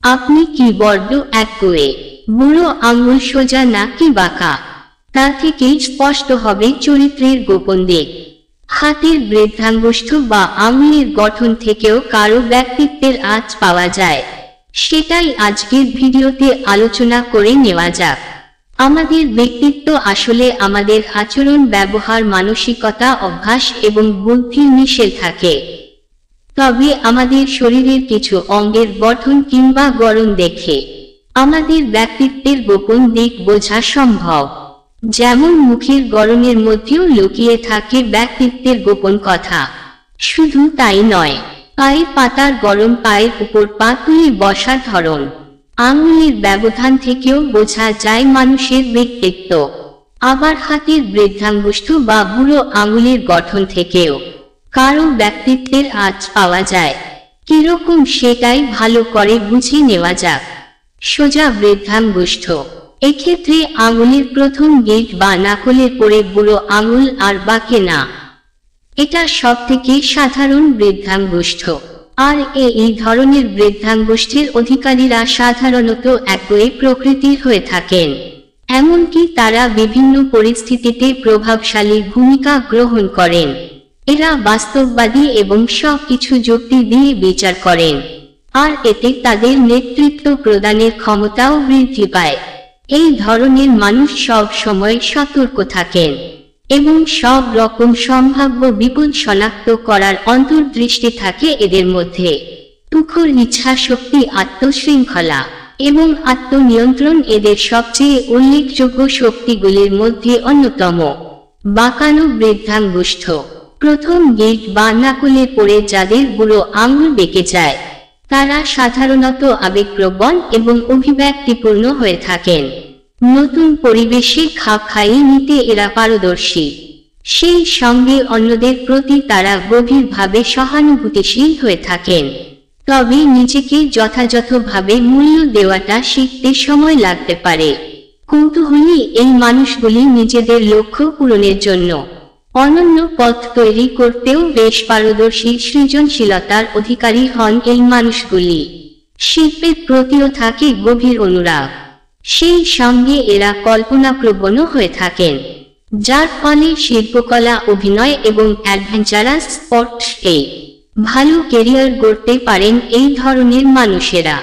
আপনি কি বড্ড একগুঁয়ে? বুড়ো আঙুল সোজা নাকি বাঁকা, তা থেকেই স্পষ্ট হবে চরিত্রের গোপন দিক। হাতের বৃদ্ধাঙ্গুষ্ঠ বা আঙুলের গঠন থেকেও কারো ব্যক্তিত্বের আঁচ পাওয়া যায়। সেটাই আজকের ভিডিওতে আলোচনা করে নেওয়া যাক। আমাদের ব্যক্তিত্ব আসলে আমাদের আচরণ, ব্যবহার, মানসিকতা, অভ্যাস এবং বুদ্ধির মিশেল থাকে। তবে আমাদের শরীরের কিছু অঙ্গের গঠন কিংবা গড়ন দেখে আমাদের ব্যক্তিত্বের গোপন দিক বোঝা সম্ভব। যেমন মুখের গড়নের মধ্যেও লুকিয়ে থাকে ব্যক্তিত্বের গোপন কথা। শুধু তাই নয়, পায়ের পাতার গড়ন, পায়ের উপর পা তুলে বসার ধরন, আঙুলের ব্যবধান থেকেও বোঝা যায় মানুষের ব্যক্তিত্ব। আবার হাতের বৃদ্ধাঙ্গুষ্ঠ বা বুড়ো আঙুলের গঠন থেকেও কারো ব্যক্তিত্বের আঁচ পাওয়া যায়। কিরকম সেটাই ভালো করে বুঝে নেওয়া যাক। সোজা বৃদ্ধাঙ্গুষ্ঠ, এক্ষেত্রে আঙুলের প্রথম গিঁট বা নাকলের পরে বুড়ো আঙুল আর বাঁকে না। এটা সবথেকে সাধারণ বৃদ্ধাঙ্গুষ্ঠ। আর এই ধরনের বৃদ্ধাঙ্গুষ্ঠের অধিকারীরা সাধারণত একগুঁয়ে প্রকৃতির হয়ে থাকেন। এমনকি তারা বিভিন্ন পরিস্থিতিতে প্রভাবশালী ভূমিকা গ্রহণ করেন। এরা বাস্তববাদী এবং সবকিছু যুক্তি দিয়ে বিচার করেন, আর এতে তাদের নেতৃত্ব প্রদানের ক্ষমতাও বৃদ্ধি পায়। এই ধরনের মানুষ সব সময় সতর্ক থাকেন এবং সব রকম সম্ভাব্য বিপদ শনাক্ত করার অন্তর্দৃষ্টি থাকে এদের মধ্যে। তুখোড় ইচ্ছা শক্তি, আত্মশৃঙ্খলা এবং আত্মনিয়ন্ত্রণ এদের সবচেয়ে উল্লেখযোগ্য শক্তিগুলির মধ্যে অন্যতম। বাঁকানো বৃদ্ধাঙ্গুষ্ঠ, প্রথম গিঁট বা নাকলে পড়ে যাদের বুড়ো আঙুল বেঁকে যায়, তারা সাধারণত আবেগপ্রবণ এবং অভিব্যক্তিপূর্ণ হয়ে থাকেন। নতুন পরিবেশে খাপ খাইয়ে নিতে এরা পারদর্শী। সেই সঙ্গে অন্যদের প্রতি তারা গভীরভাবে সহানুভূতিশীল হয়ে থাকেন। তবে নিজেকে যথাযথভাবে মূল্য দেওয়াটা শিখতে সময় লাগতে পারে। কৌতূহলী এই মানুষগুলি নিজেদের লক্ষ্য পূরণের জন্য অনন্য পথ তৈরি করতেও বেশ পারদর্শী। সৃজনশীলতার অধিকারী হন এই মানুষগুলি। শিল্পের প্রতিও থাকে গভীর অনুরাগ। সেই সঙ্গে এরা কল্পনাপ্রবণও হয়ে থাকেন, যার ফলে শিল্পকলা, অভিনয় এবং অ্যাডভেঞ্চারাস স্পোর্টসে ভালো ক্যারিয়ার গড়তে পারেন এই ধরনের মানুষেরা।